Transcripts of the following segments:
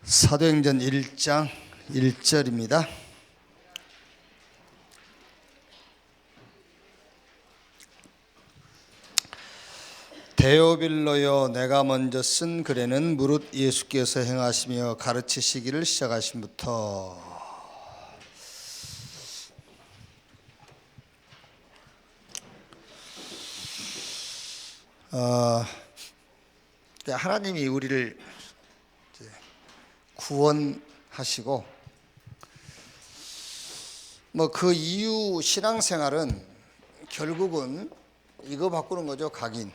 사도행전 1장 1절입니다. 데오빌로여, 내가 먼저 쓴 글에는 무릇 예수께서 행하시며 가르치시기를 시작하심부터 하나님이 우리를 구원하시고 그 이후 신앙생활은 결국은 이거 바꾸는 거죠. 각인.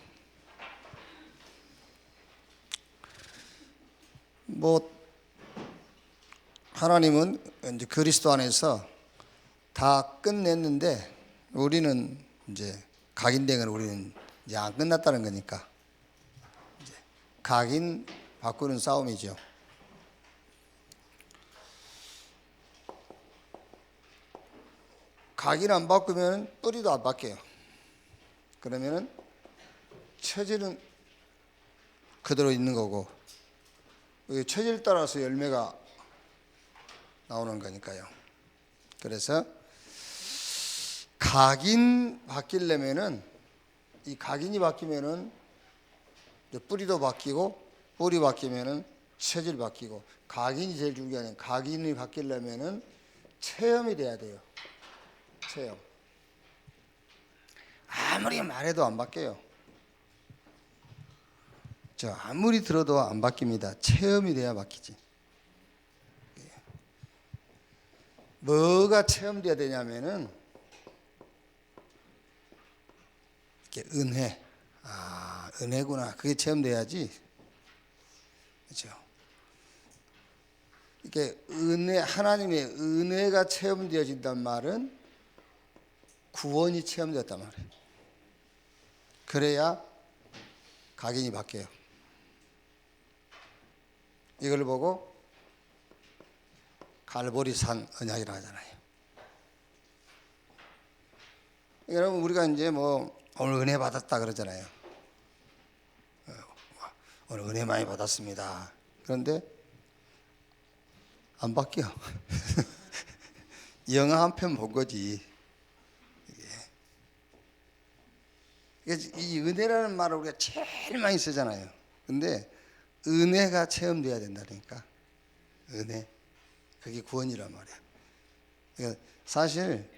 하나님은 이제 그리스도 안에서 다 끝냈는데 우리는 이제 각인된 건 우리는 이제 안 끝났다는 거니까 이제 각인 바꾸는 싸움이죠. 각인 안 바꾸면 뿌리도 안 바뀌어요. 그러면은 체질은 그대로 있는 거고 체질 따라서 열매가 나오는 거니까요. 그래서 각인 바뀌려면은 이 각인이 바뀌면은 뿌리도 바뀌고 뿌리 바뀌면은 체질 바뀌고 각인이 제일 중요해요. 각인이 바뀌려면은 체험이 돼야 돼요. 체험. 아무리 말해도 안 바뀌어요. 아무리 들어도 안 바뀝니다. 체험이 돼야 바뀌지. 뭐가 체험돼야 되냐면은 이렇게 은혜. 은혜구나. 그게 체험돼야지. 그렇죠? 이게 은혜, 하나님의 은혜가 체험되어진단 말은 구원이 체험되었단 말이에요. 그래야 각인이 바뀌어요. 이걸 보고 갈보리산 언약이라고 하잖아요. 여러분, 우리가 이제 오늘 은혜 받았다 그러잖아요. 오늘 은혜 많이 받았습니다. 그런데 안 바뀌어. 영화 한 편 본 거지. 이 은혜라는 말을 우리가 제일 많이 쓰잖아요. 근데 은혜가 체험돼야 된다니까. 은혜. 그게 구원이란 말이야. 그러니까 사실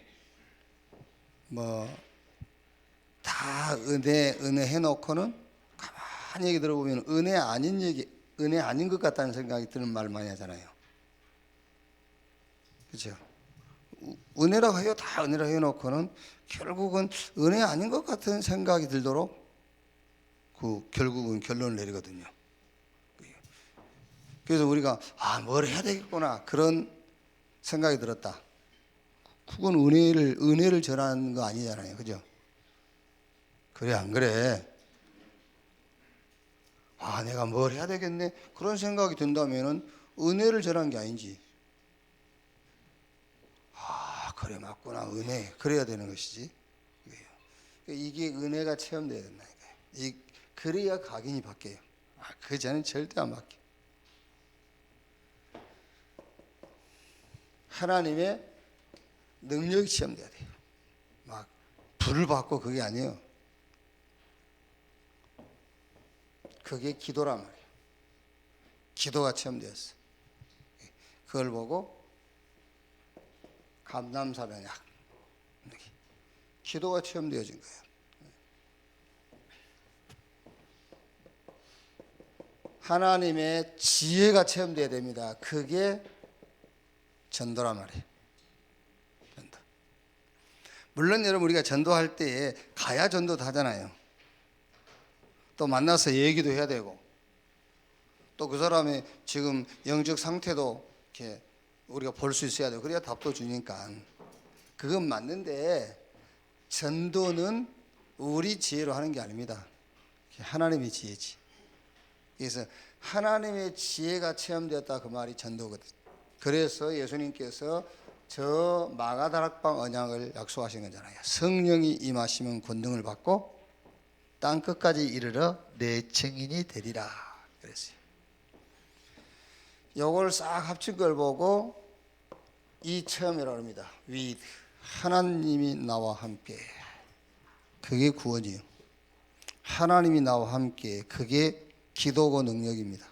다 은혜 해놓고는 가만히 얘기 들어보면 은혜 아닌 것 같다는 생각이 드는 말 많이 하잖아요. 그렇죠? 은혜라고 해요. 다 은혜라고 해놓고는 결국은 은혜 아닌 것 같은 생각이 들도록 결국은 결론을 내리거든요. 그래서 우리가 뭘 해야 되겠구나 그런 생각이 들었다. 그건 은혜를 전하는 거 아니잖아요. 그죠? 그래 안 그래? 내가 뭘 해야 되겠네 그런 생각이 든다면은 은혜를 전한 게 아닌지. 그래 맞구나. 은혜 그래야 되는 것이지. 이게 은혜가 체험돼야 된다니까요. 그래야 각인이 바뀌어요. 그 전에는 절대 안 바뀌어. 하나님의 능력이 체험돼야 돼요. 불을 받고 그게 아니에요. 그게 기도란 말이에요. 기도가 체험되었어. 그걸 보고 감남사변약 기도가 체험되어진 거예요. 하나님의 지혜가 체험되어야 됩니다. 그게 전도란 말이에요. 전도. 물론 여러분 우리가 전도할 때에 가야 전도도 하잖아요. 또 만나서 얘기도 해야 되고 또 그 사람의 지금 영적 상태도 이렇게 우리가 볼 수 있어야 돼요. 그래야 답도 주니까. 그건 맞는데 전도는 우리 지혜로 하는 게 아닙니다. 하나님의 지혜지. 그래서 하나님의 지혜가 체험되었다 그 말이 전도거든. 그래서 예수님께서 저 마가다락방 언약을 약속하신 거잖아요. 성령이 임하시면 권능을 받고 땅 끝까지 이르러 내 증인이 되리라 그랬어요. 요걸 싹 합친 걸 보고 이 체험이라고 합니다. with 하나님이 나와 함께. 그게 구원이에요. 하나님이 나와 함께. 그게 기도고 능력입니다.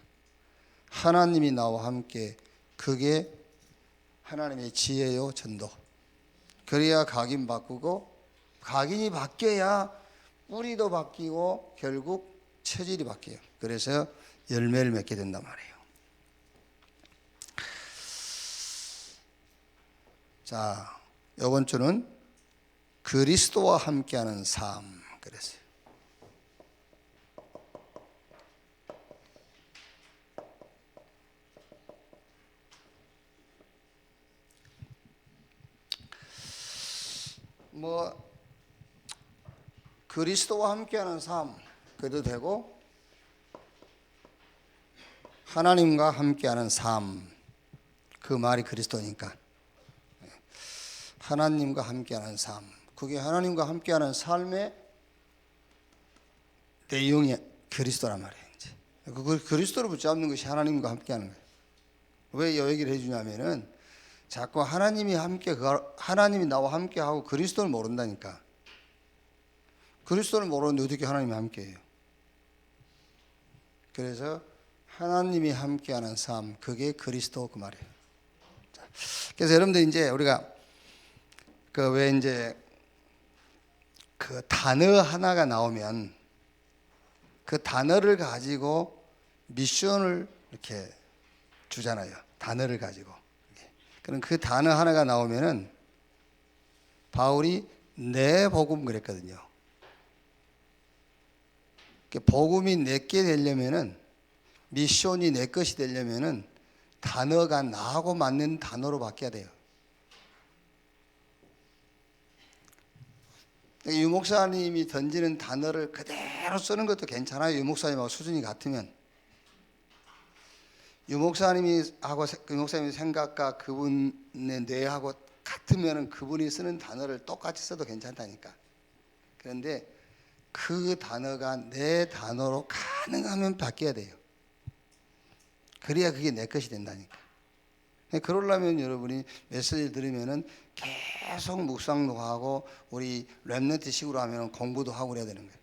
하나님이 나와 함께. 그게 하나님의 지혜요 전도. 그래야 각인 바꾸고, 각인이 바뀌어야 뿌리도 바뀌고 결국 체질이 바뀌어요. 그래서 열매를 맺게 된단 말이에요. 자, 이번 주는 그리스도와 함께하는 삶 그랬어요. 그리스도와 함께하는 삶 그래도 되고, 하나님과 함께하는 삶, 그 말이 그리스도니까 하나님과 함께하는 삶, 그게 하나님과 함께하는 삶의 내용이 그리스도란 말이에요. 그 그리스도를 붙잡는 것이 하나님과 함께하는 거예요. 왜 이 얘기를 해주냐면은 자꾸 하나님이 나와 함께하고 그리스도를 모른다니까. 그리스도를 모르는데 어떻게 하나님이 함께해요? 그래서 하나님이 함께하는 삶, 그게 그리스도 그 말이에요. 그래서 여러분들 이제 우리가 왜 이제 그 단어 하나가 나오면 그 단어를 가지고 미션을 이렇게 주잖아요. 단어를 가지고. 그럼 그 단어 하나가 나오면은 바울이 내 복음 그랬거든요. 복음이 내게 되려면은, 미션이 내 것이 되려면은 단어가 나하고 맞는 단어로 바뀌어야 돼요. 유 목사님이 던지는 단어를 그대로 쓰는 것도 괜찮아요. 유 목사님하고 수준이 같으면. 유 목사님이 생각과 그분의 뇌하고 같으면 그분이 쓰는 단어를 똑같이 써도 괜찮다니까. 그런데 그 단어가 내 단어로 가능하면 바뀌어야 돼요. 그래야 그게 내 것이 된다니까. 그러려면 여러분이 메시지를 들으면은 계속 묵상도 하고, 우리 랩런트 식으로 하면 공부도 하고 그래야 되는 거예요.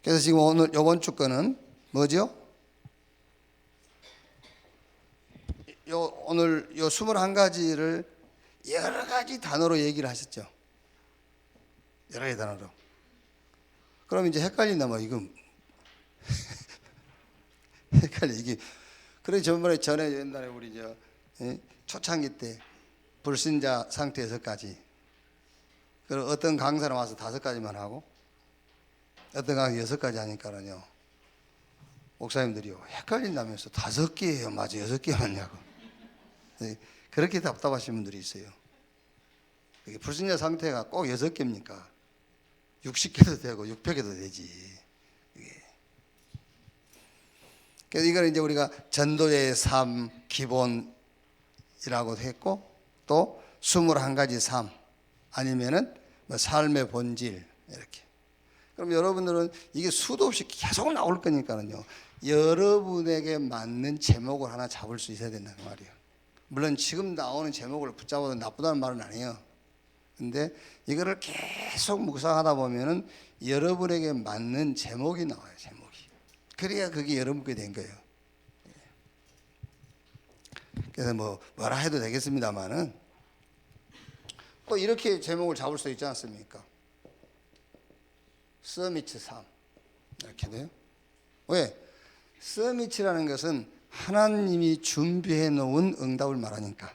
그래서 지금 이번 주 거는 뭐죠? 오늘 21가지를 여러 가지 단어로 얘기를 하셨죠. 여러 가지 단어로. 그럼 이제 헷갈린다 뭐 이거 헷갈려 이게. 그래 전에 옛날에 우리 초창기 때 불신자 상태에서까지, 그리고 어떤 강사는 와서 5가지만 하고 어떤 강사 6가지 하니까는요, 목사님들이요 헷갈린다면서 5개예요 맞아 6개 맞냐고. 그렇게 답답하신 분들이 있어요. 불신자 상태가 꼭 6개입니까? 60개도 되고 600개도 되지. 그래서 이걸 이제 우리가 전도의 삶 기본이라고 했고, 또 21가지 삶, 아니면은 삶의 본질, 이렇게. 그럼 여러분들은 이게 수도 없이 계속 나올 거니까요, 여러분에게 맞는 제목을 하나 잡을 수 있어야 된다는 말이에요. 물론 지금 나오는 제목을 붙잡아도 나쁘다는 말은 아니에요. 근데 이거를 계속 묵상하다 보면은 여러분에게 맞는 제목이 나와요. 제목이. 그래야 그게 여러분께 된 거예요. 그래서 뭐라 해도 되겠습니다만은, 또 이렇게 제목을 잡을 수 있지 않습니까? 서밋 삶 이렇게 돼요. 왜? 서밋이라는 것은 하나님이 준비해 놓은 응답을 말하니까.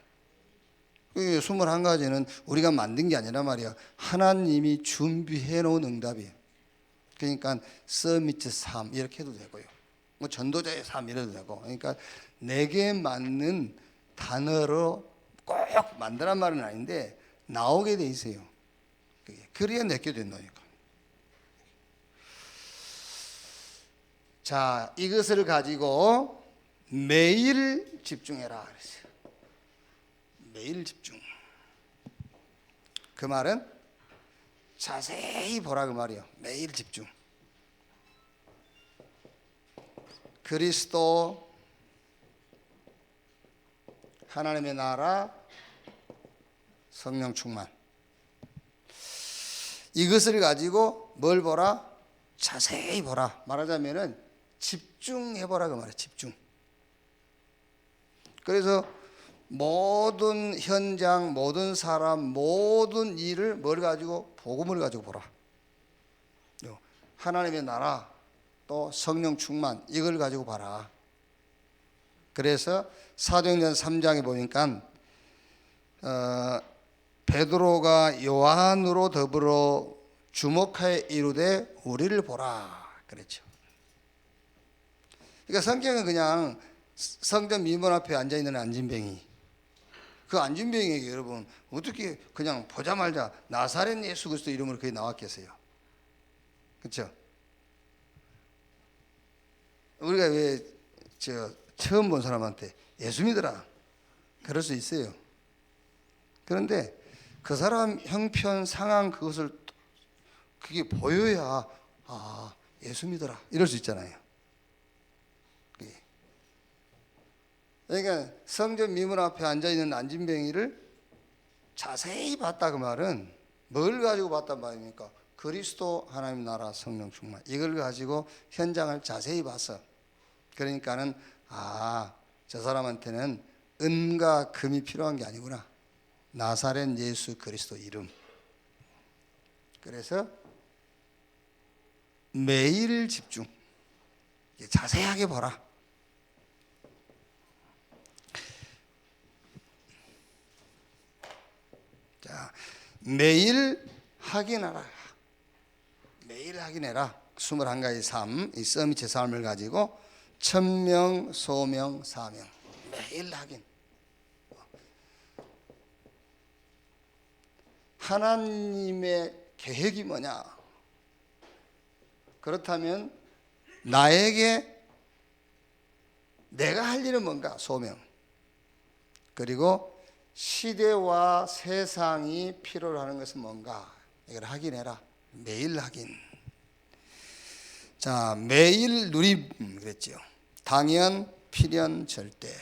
21가지는 우리가 만든 게 아니라 말이야. 하나님이 준비해 놓은 응답이에요. 그러니까 서밋 삶 이렇게 해도 되고요. 전도자의 삶 이래도 되고. 그러니까 내게 맞는 단어로 꼭 만드란 말은 아닌데 나오게 돼 있어요. 그래야 내게 된다니까. 자, 이것을 가지고 매일 집중해라 그랬어요. 매일 집중. 그 말은 자세히 보라 그 말이에요. 매일 집중. 그리스도, 하나님의 나라, 성령 충만. 이것을 가지고 뭘 보라? 자세히 보라. 말하자면은 집중해 보라 그 말이에요. 집중. 그래서 모든 현장, 모든 사람, 모든 일을 뭘 가지고? 복음을 가지고 보라. 하나님의 나라, 또 성령 충만, 이걸 가지고 봐라. 그래서 사도행전 3장에 보니까 베드로가 요한으로 더불어 주목하여 이르되 우리를 보라 그랬죠. 그러니까 성경은 그냥 성전 미문 앞에 앉아있는 안진뱅이, 그 안진뱅이에게 여러분 어떻게 그냥 보자마자 나사렛 예수 그리스도 이름으로 그게 나왔겠어요? 그렇죠? 우리가 왜 처음 본 사람한테 예수 믿어라 그럴 수 있어요. 그런데 그 사람 형편 상황 그것을 그게 보여야 예수 믿어라 이럴 수 있잖아요. 그러니까 성전 미문 앞에 앉아있는 안진뱅이를 자세히 봤다 그 말은 뭘 가지고 봤단 말입니까? 그리스도, 하나님 나라, 성령 충만, 이걸 가지고 현장을 자세히 봤어. 그러니까는 저 사람한테는 은과 금이 필요한 게 아니구나. 나사렛 예수 그리스도 이름. 그래서 매일 집중, 자세하게 보라. 자, 매일 확인하라. 매일 확인해라. 21가지 삶, 이 서밋의 삶을 가지고 천명, 소명, 사명, 매일 확인. 하나님의 계획이 뭐냐? 그렇다면 나에게 내가 할 일은 뭔가? 소명. 그리고 시대와 세상이 필요로 하는 것은 뭔가? 이걸 확인해라. 매일 확인. 자, 매일 누림 그랬죠. 당연, 필연, 절대.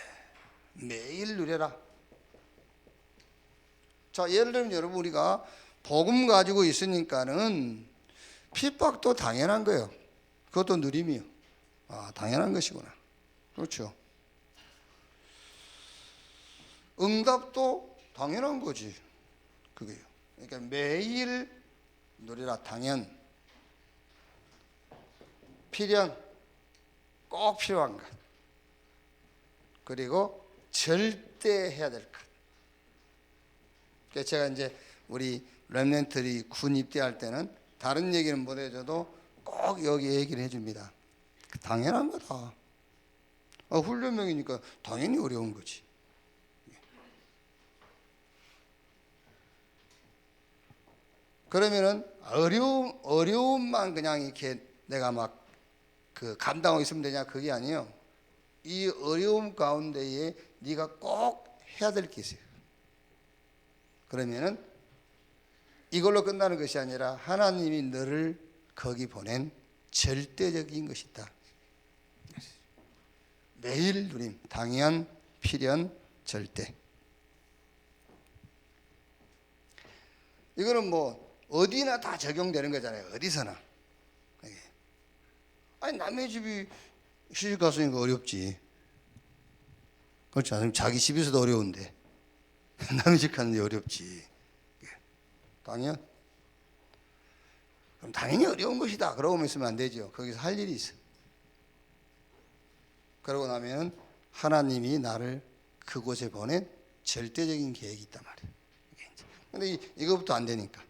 매일 누려라. 자, 예를 들면 여러분 우리가 복음 가지고 있으니까는 핍박도 당연한 거예요. 그것도 누림이요. 당연한 것이구나. 그렇죠. 응답도 당연한 거지. 그게요. 그러니까 매일 누리라. 당연, 필연, 꼭 필요한 것, 그리고 절대 해야 될 것. 그래서 제가 이제 우리 렘넌트들이 군 입대할 때는 다른 얘기는 못 해줘도 꼭 여기 얘기를 해줍니다. 당연한 거다. 훈련명이니까 당연히 어려운 거지. 그러면은 어려움만 그냥 이렇게 내가 막 그 감당하고 있으면 되냐? 그게 아니에요. 이 어려움 가운데에 네가 꼭 해야 될 게 있어요. 그러면은 이걸로 끝나는 것이 아니라 하나님이 너를 거기 보낸 절대적인 것이다. 매일 누림, 당연, 필연, 절대. 이거는 뭐 어디나 다 적용되는 거잖아요. 어디서나. 아니 남의 집이 시집 갔으니까 어렵지. 그렇지 않으면 자기 집에서도 어려운데 남의 집 가는데 어렵지. 당연. 그럼 당연히 어려운 것이다. 그러고 있으면 안 되죠. 거기서 할 일이 있어. 그러고 나면 하나님이 나를 그곳에 보낸 절대적인 계획이 있단 말이에요. 근데 이거부터 안 되니까.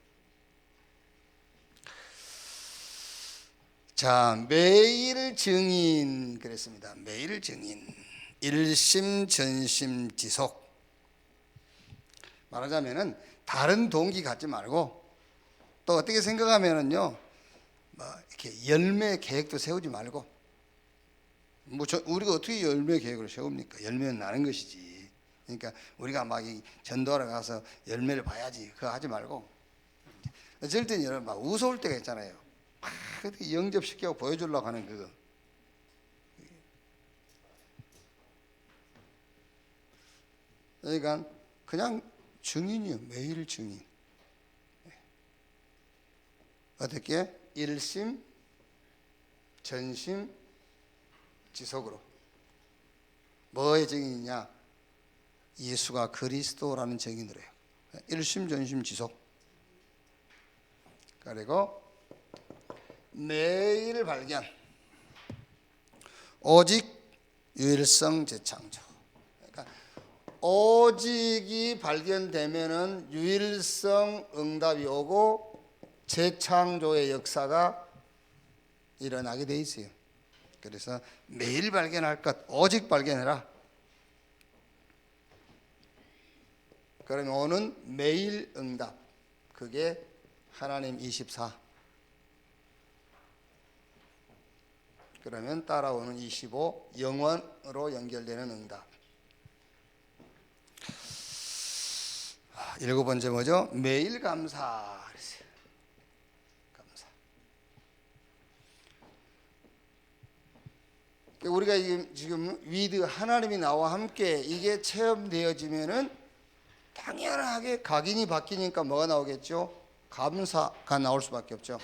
자, 매일 증인 그랬습니다. 매일 증인. 일심 전심 지속. 말하자면은 다른 동기 갖지 말고 또 어떻게 생각하면은요, 뭐 이렇게 열매 계획도 세우지 말고 우리가 어떻게 열매 계획을 세웁니까? 열매는 나는 것이지. 그러니까 우리가 막 전도하러 가서 열매를 봐야지. 그거 하지 말고 어쩔 땐 여러분 막 우스울 때가 있잖아요. 막 영접시키고 보여주려고 하는 그거. 그러니까 그냥 증인이요. 매일 증인. 어떻게? 일심, 전심, 지속으로. 뭐의 증인이냐? 예수가 그리스도라는 증인으로 해요. 일심, 전심, 지속. 그리고 매일 발견. 오직 유일성 재창조. 그러니까 오직이 발견되면은 유일성 응답이 오고 재창조의 역사가 일어나게 돼 있어요. 그래서 매일 발견할 것 오직 발견해라. 그러면 오는 매일 응답, 그게 하나님 24. 그러면 따라오는 25, 영원으로 연결되는 응답. 일곱 번째 뭐죠? 매일 감사. 감사. 우리가 지금 위드 하나님이 나와 함께 이게 체험되어지면은 당연하게 각인이 바뀌니까 뭐가 나오겠죠? 감사가 나올 수밖에 없죠.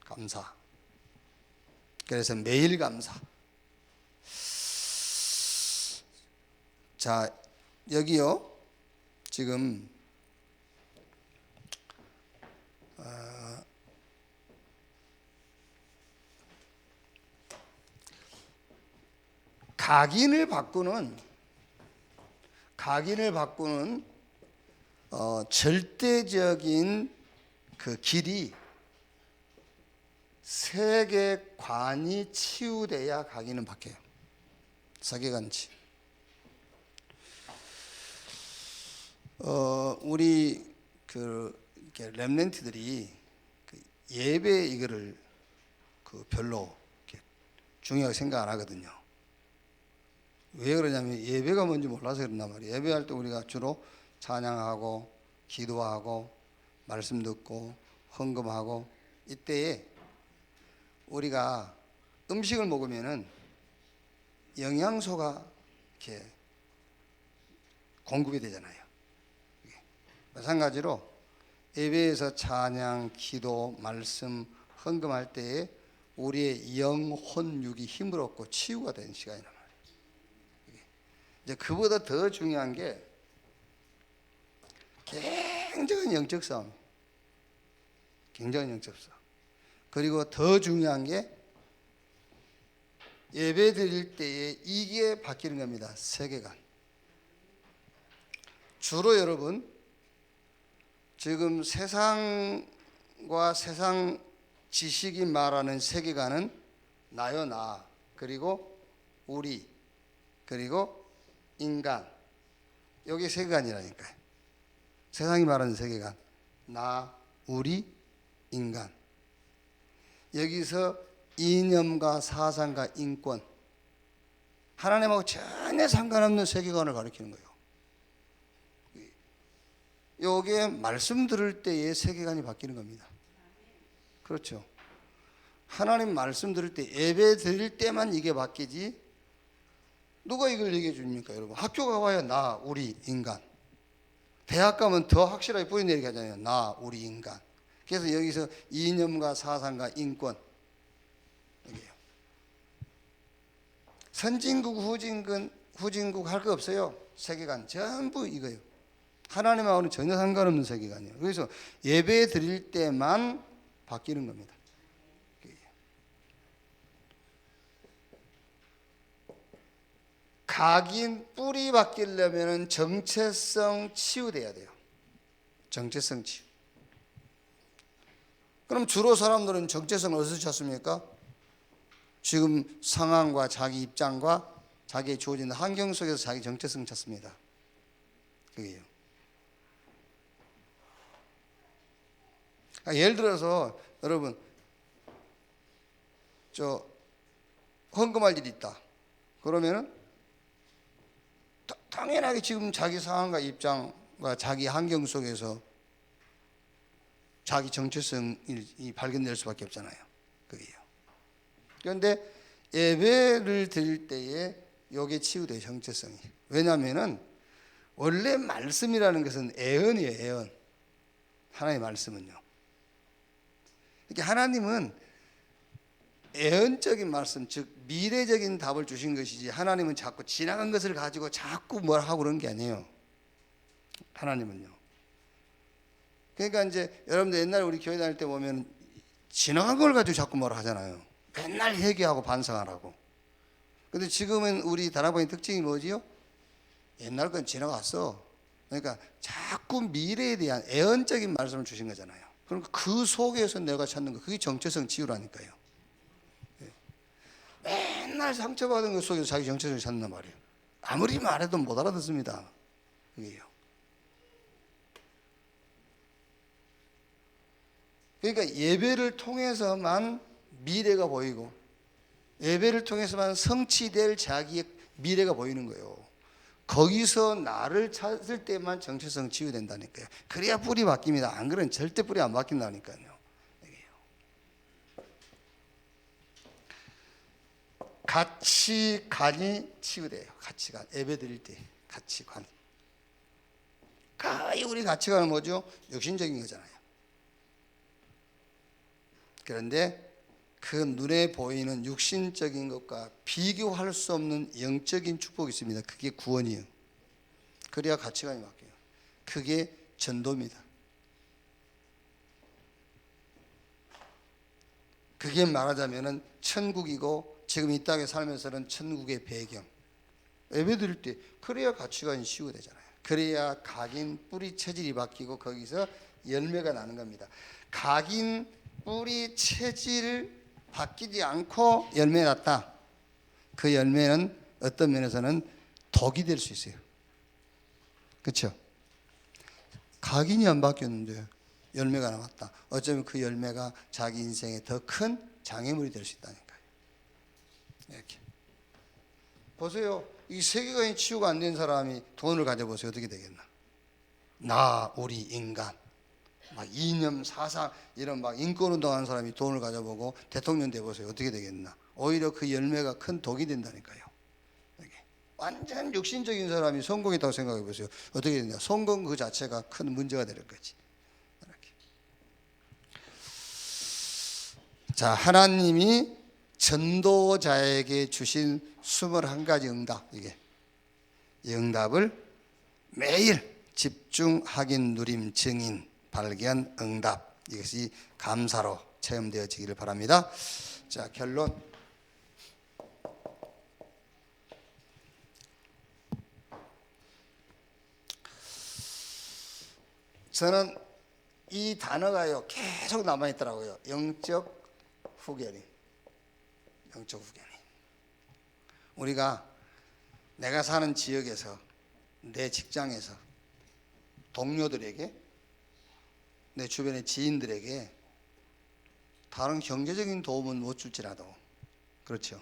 감사. 그래서 매일 감사. 자, 여기요. 지금 각인을 바꾸는 절대적인 그 길이 세계관이 치유돼야 각인은 바뀌어요. 세계관치. 우리 그 렘넌트들이 그 예배 이거를 그 별로 중요하게 생각 안 하거든요. 왜 그러냐면 예배가 뭔지 몰라서 그런단 말이에요. 예배할 때 우리가 주로 찬양하고 기도하고 말씀 듣고 헌금하고 이때에 우리가 음식을 먹으면은 영양소가 이렇게 공급이 되잖아요. 마찬가지로 예배에서 찬양, 기도, 말씀, 헌금할 때에 우리의 영혼, 육이 힘을 얻고 치유가 되는 시간이란 말이에요. 이제 그보다 더 중요한 게 굉장한 영적 싸움. 굉장한 영적 싸움. 그리고 더 중요한 게 예배 드릴 때에 이게 바뀌는 겁니다. 세계관. 주로 여러분 지금 세상과 세상 지식이 말하는 세계관은 나요 나, 그리고 우리, 그리고 인간. 여기 세계관이라니까요. 세상이 말하는 세계관. 나, 우리, 인간. 여기서 이념과 사상과 인권, 하나님하고 전혀 상관없는 세계관을 가리키는 거예요. 여기에 말씀 들을 때의 세계관이 바뀌는 겁니다. 그렇죠. 하나님 말씀 들을 때, 예배 드릴 때만 이게 바뀌지, 누가 이걸 얘기해 줍니까 여러분? 학교 가봐야 나, 우리, 인간. 대학 가면 더 확실하게 뿌리내리게 하잖아요. 나, 우리, 인간. 그래서 여기서 이념과 사상과 인권, 여기에요. 선진국, 후진국 할 거 없어요. 세계관 전부 이거예요. 하나님하고는 전혀 상관없는 세계관이에요. 그래서 예배 드릴 때만 바뀌는 겁니다. 각인 뿌리 바뀌려면 정체성 치유돼야 돼요. 정체성 치유. 그럼 주로 사람들은 정체성을 어디서 찾습니까? 지금 상황과 자기 입장과 자기의 주어진 환경 속에서 자기 정체성을 찾습니다. 그게요. 예를 들어서 여러분 헌금할 일이 있다. 그러면은 당연하게 지금 자기 상황과 입장과 자기 환경 속에서 자기 정체성이 발견될 수밖에 없잖아요. 그게요. 그런데 예배를 드릴 때에 요게 치유돼요. 정체성이. 왜냐하면은 원래 말씀이라는 것은 애언이에요. 애언. 하나님의 말씀은요. 이렇게 하나님은 애언적인 말씀, 즉 미래적인 답을 주신 것이지, 하나님은 자꾸 지나간 것을 가지고 자꾸 뭘 하고 그런 게 아니에요. 하나님은요. 그러니까 이제 여러분들 옛날에 우리 교회 다닐 때 보면 지나간 걸 가지고 자꾸 뭘 하잖아요. 맨날 회개하고 반성하라고. 근데 지금은 우리 다락방의 특징이 뭐지요? 옛날 건 지나갔어. 그러니까 자꾸 미래에 대한 애언적인 말씀을 주신 거잖아요. 그러니까 그 속에서 내가 찾는 거, 그게 정체성 치유라니까요. 맨날 상처받은 것 속에서 자기 정체성을 찾는단 말이에요. 아무리 말해도 못 알아듣습니다. 그게요. 그러니까 예배를 통해서만 미래가 보이고, 예배를 통해서만 성취될 자기의 미래가 보이는 거예요. 거기서 나를 찾을 때만 정체성 치유된다니까요. 그래야 뿌리 바뀝니다. 안 그러면 절대 뿌리 안 바뀐다니까요. 가치관이 치유돼요. 가치관. 예배 드릴 때 가치관. 거의 우리 가치관은 뭐죠? 육신적인 거잖아요. 그런데 그 눈에 보이는 육신적인 것과 비교할 수 없는 영적인 축복이 있습니다. 그게 구원이에요. 그래야 가치관이 바뀌어요. 그게 전도입니다. 그게 말하자면은 천국이고, 지금 이 땅에 살면서는 천국의 배경. 예배 드릴 때 그래야 가치관이 치유되잖아요. 그래야 각인 뿌리 체질이 바뀌고 거기서 열매가 나는 겁니다. 각인 뿌리 체질 바뀌지 않고 열매 났다. 그 열매는 어떤 면에서는 독이 될 수 있어요. 그렇죠? 각인이 안 바뀌었는데 열매가 나왔다. 어쩌면 그 열매가 자기 인생에 더 큰 장애물이 될 수 있다니까요. 이렇게 보세요. 이 세계관이 치유가 안 된 사람이 돈을 가져보세요. 어떻게 되겠나? 나, 우리, 인간, 막 이념, 사상 이런 막 인권운동하는 사람이 돈을 가져보고 대통령 돼보세요. 어떻게 되겠나? 오히려 그 열매가 큰 독이 된다니까요. 완전 육신적인 사람이 성공했다고 생각해 보세요. 어떻게 되냐? 성공 그 자체가 큰 문제가 될 거지. 이렇게. 자, 하나님이 전도자에게 주신 21가지 응답, 이게 이 응답을 매일 집중, 확인, 누림, 증인, 발견, 응답, 이것이 감사로 체험되어지기를 바랍니다. 자, 결론. 저는 이 단어가요 계속 남아있더라고요. 영적 후견인. 영적 후견인. 우리가 내가 사는 지역에서, 내 직장에서, 동료들에게, 내 주변의 지인들에게 다른 경제적인 도움은 못 줄지라도, 그렇죠,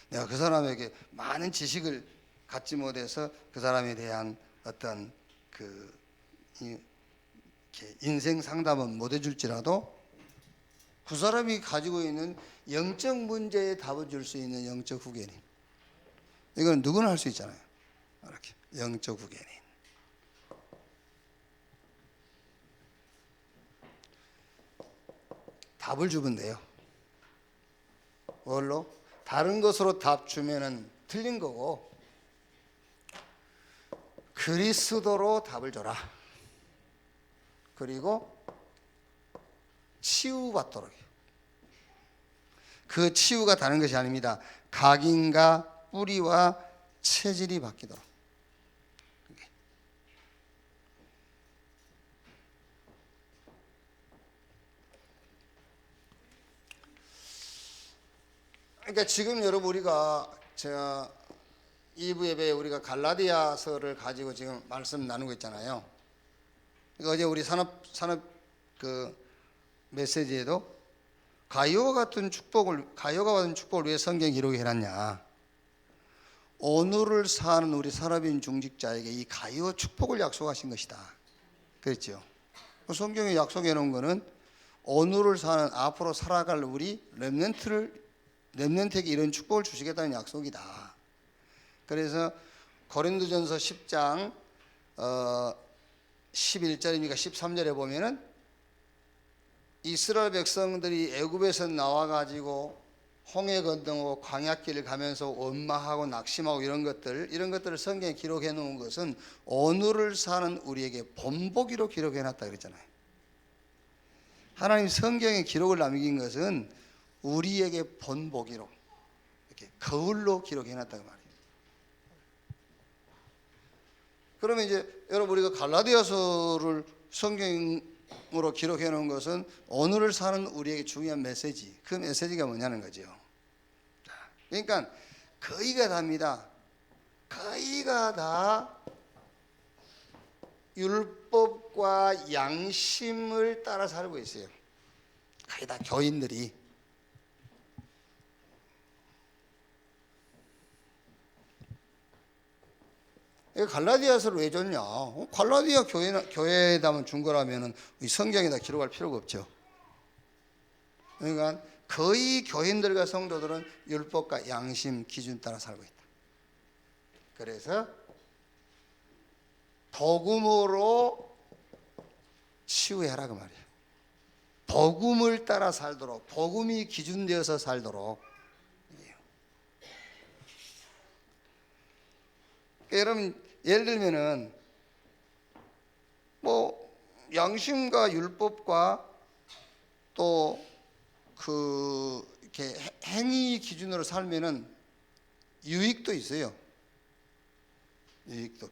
내가 그 사람에게 많은 지식을 갖지 못해서 그 사람에 대한 어떤 그 인생 상담은 못 해줄지라도 그 사람이 가지고 있는 영적 문제에 답을 줄 수 있는 영적 후견인, 이건 누구나 할 수 있잖아요. 이렇게 영적 후견인. 답을 주면 돼요. 뭘로? 다른 것으로 답 주면은 틀린 거고, 그리스도로 답을 줘라. 그리고 치유받도록 해요. 그 치유가 다른 것이 아닙니다. 각인과 뿌리와 체질이 바뀌도록. 그러니까 지금 여러분 우리가 제가 2부 예배에 우리가 갈라디아서를 가지고 지금 말씀 나누고 있잖아요. 그러니까 어제 우리 산업 그 메시지에도 가요와 같은 축복을 왜 성경 기록이 해놨냐? 오늘을 사는 우리 산업인 중직자에게 이 가요 축복을 약속하신 것이다. 그랬죠. 성경에 약속해 놓은 거는 오늘을 사는, 앞으로 살아갈 우리 렘넌트에게 이런 축복을 주시겠다는 약속이다. 그래서 고린도전서 10장 11절입니까 13절에 보면은 이스라엘 백성들이 애굽에서 나와 가지고 홍해 건너고 광야길을 가면서 원망하고 낙심하고 이런 것들을 성경에 기록해 놓은 것은 오늘을 사는 우리에게 본보기로 기록해 놨다 그랬잖아요. 하나님 성경에 기록을 남긴 것은 우리에게 본보기로 이렇게 거울로 기록해 놨다 그 말이에요. 그러면 이제 여러분 우리가 갈라디아서를 성경으로 기록해 놓은 것은 오늘을 사는 우리에게 중요한 메시지, 그 메시지가 뭐냐는 거죠. 그러니까 거의가 답니다. 거의가 다 율법과 양심을 따라 살고 있어요. 거의 다 교인들이. 갈라디아서를 왜 줬냐? 갈라디아 교회에다만 준 거라면 성경에다 기록할 필요가 없죠. 그러니까 거의 교인들과 성도들은 율법과 양심 기준 따라 살고 있다. 그래서 복음으로 치유해라 그 말이에요. 복음을 따라 살도록, 복음이 기준되어서 살도록. 여러분 예를 들면은 뭐 양심과 율법과 또 이렇게 행위 기준으로 살면은 유익도 있어요. 유익도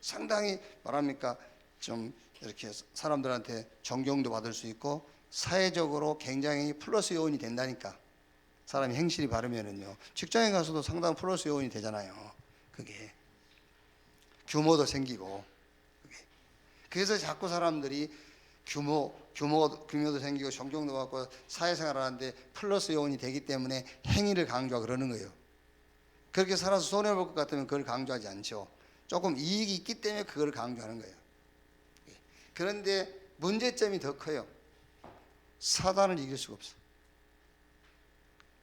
상당히 말합니까 좀 이렇게 사람들한테 존경도 받을 수 있고 사회적으로 굉장히 플러스 요인이 된다니까. 사람이 행실이 바르면은요 직장에 가서도 상당한 플러스 요인이 되잖아요. 그게 규모도 생기고. 그래서 자꾸 사람들이 규모도 생기고 존경도 받고 사회생활을 하는데 플러스 요인이 되기 때문에 행위를 강조하고 그러는 거예요. 그렇게 살아서 손해볼 것 같으면 그걸 강조하지 않죠. 조금 이익이 있기 때문에 그걸 강조하는 거예요. 그런데 문제점이 더 커요. 사단을 이길 수가 없어.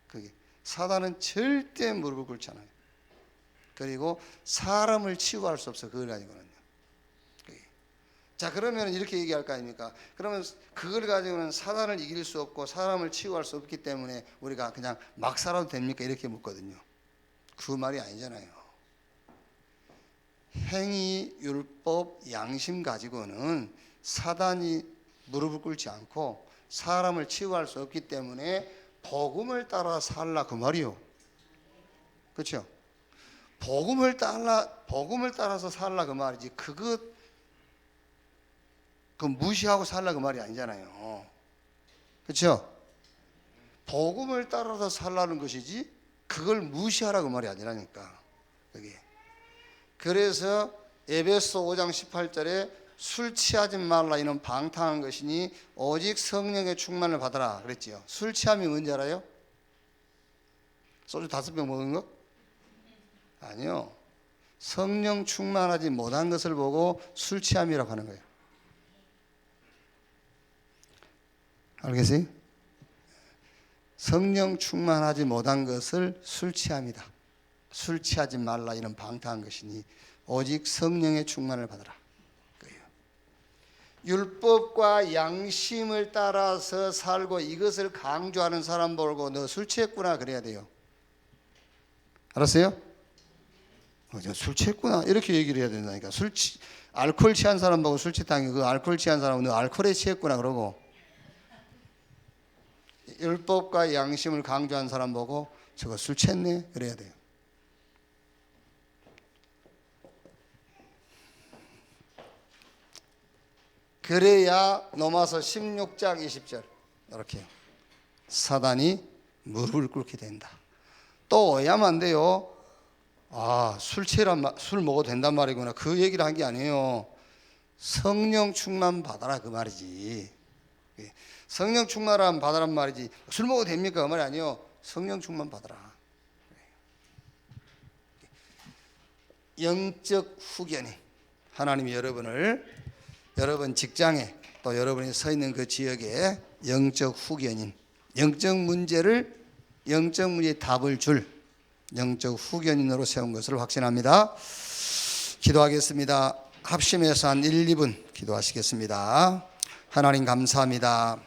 그게 사단은 절대 무릎을 꿇지 않아요. 그리고 사람을 치유할 수 없어. 그걸 가지고는요. 자 그러면 이렇게 얘기할 거 아닙니까? 그러면 그걸 가지고는 사단을 이길 수 없고 사람을 치유할 수 없기 때문에 우리가 그냥 막 살아도 됩니까? 이렇게 묻거든요. 그 말이 아니잖아요. 행위, 율법, 양심 가지고는 사단이 무릎을 꿇지 않고 사람을 치유할 수 없기 때문에 복음을 따라 살라 그 말이요. 그렇죠? 복음을 따라서 살라 그 말이지. 그 무시하고 살라 그 말이 아니잖아요. 그렇죠? 복음을 따라서 살라는 것이지 그걸 무시하라 그 말이 아니라니까. 그게. 그래서 에베소 5장 18절에 술 취하지 말라 이는 방탕한 것이니 오직 성령의 충만을 받아라 그랬지요. 술 취함이 뭔지 알아요? 소주 5병 먹은 거? 아니요. 성령 충만하지 못한 것을 보고 술 취함이라고 하는 거예요. 알겠어요? 성령 충만하지 못한 것을 술 취함이다. 술 취하지 말라 이는 방탕한 것이니 오직 성령의 충만을 받아라. 그래요. 율법과 양심을 따라서 살고 이것을 강조하는 사람 보고 너 술 취했구나 그래야 돼요. 알았어요? 술 취했구나 이렇게 얘기를 해야 된다니까. 알코올 취한 사람 보고 술 취했다는 그 알코올 취한 사람은 너 알코올에 취했구나 그러고 율법과 양심을 강조한 사람 보고 저거 술 취했네 그래야 돼요. 그래야 로마서 16장 20절 이렇게 사단이 무릎을 꿇게 된다. 또 오해하면 안 돼요. 술 먹어도 된단 말이구나 그 얘기를 한 게 아니에요. 성령 충만 받아라 그 말이지. 성령 충만 받아란 말이지 술 먹어도 됩니까 그 말이 아니에요. 성령 충만 받아라. 영적 후견이 하나님이 여러분 직장에 또 여러분이 서 있는 그 지역에 영적 후견인 영적 문제의 답을 줄 영적 후견인으로 세운 것을 확신합니다. 기도하겠습니다. 합심해서 한 1, 2분 기도하시겠습니다. 하나님 감사합니다.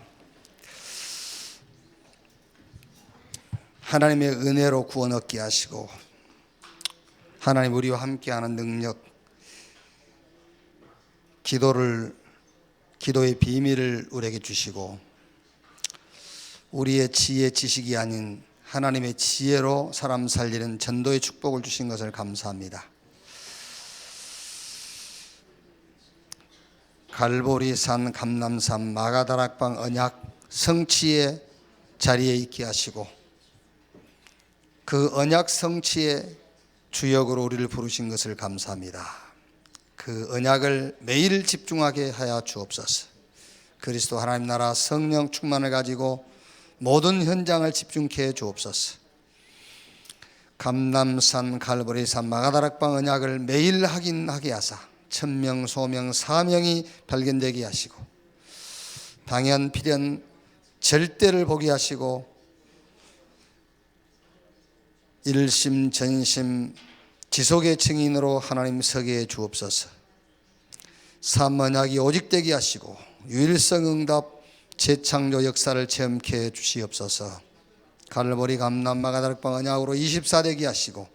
하나님의 은혜로 구원 얻게 하시고 하나님 우리와 함께하는 능력, 기도의 비밀을 우리에게 주시고 우리의 지혜 지식이 아닌 하나님의 지혜로 사람 살리는 전도의 축복을 주신 것을 감사합니다. 갈보리산, 감람산, 마가다락방 언약 성취의 자리에 있게 하시고 그 언약 성취의 주역으로 우리를 부르신 것을 감사합니다. 그 언약을 매일 집중하게 하여 주옵소서. 그리스도 하나님 나라 성령 충만을 가지고 모든 현장을 집중케 해 주옵소서. 감람산, 갈보리산, 마가다락방 언약을 매일 확인하게 하사 천명, 소명, 사명이 발견되게 하시고 당연, 필연, 절대를 보게 하시고 일심, 전심, 지속의 증인으로 하나님 서게 해 주옵소서. 삼언약이 오직되게 하시고 유일성 응답, 재창조 역사를 체험케 해 주시옵소서. 갈보리, 감람, 마가다락방 언약으로 24되게 하시고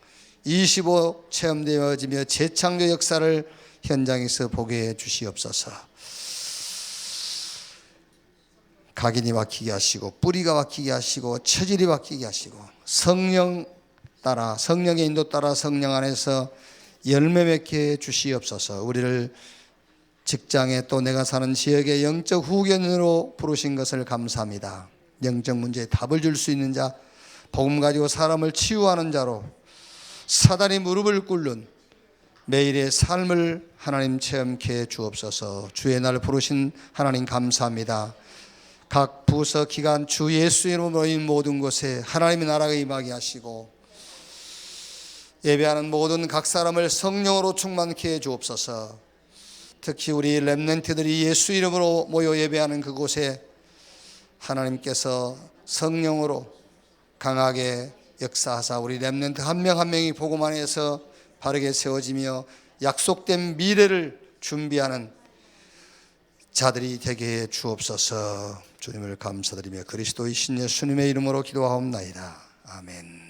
25 체험되어지며 재창조 역사를 현장에서 보게 해 주시옵소서. 각인이 바뀌게 하시고 뿌리가 바뀌게 하시고 처질이 바뀌게 하시고 성령의 인도 따라 성령 안에서 열매 맺게 해 주시옵소서. 우리를 직장에 또 내가 사는 지역의 영적 후견으로 부르신 것을 감사합니다. 영적 문제에 답을 줄 수 있는 자, 복음 가지고 사람을 치유하는 자로 사단이 무릎을 꿇는 매일의 삶을 하나님 체험케 해 주옵소서. 주의 날 부르신 하나님 감사합니다. 각 부서, 기관, 주 예수 이름으로 모인 모든 곳에 하나님의 나라가 임하게 하시고 예배하는 모든 각 사람을 성령으로 충만케 해 주옵소서. 특히 우리 렘넌트들이 예수 이름으로 모여 예배하는 그곳에 하나님께서 성령으로 강하게 역사하사 우리 렘넌트 한 명 한 명이 복음 안에서 바르게 세워지며 약속된 미래를 준비하는 자들이 되게 해 주옵소서. 주님을 감사드리며 그리스도의 신 예수님의 이름으로 기도하옵나이다. 아멘.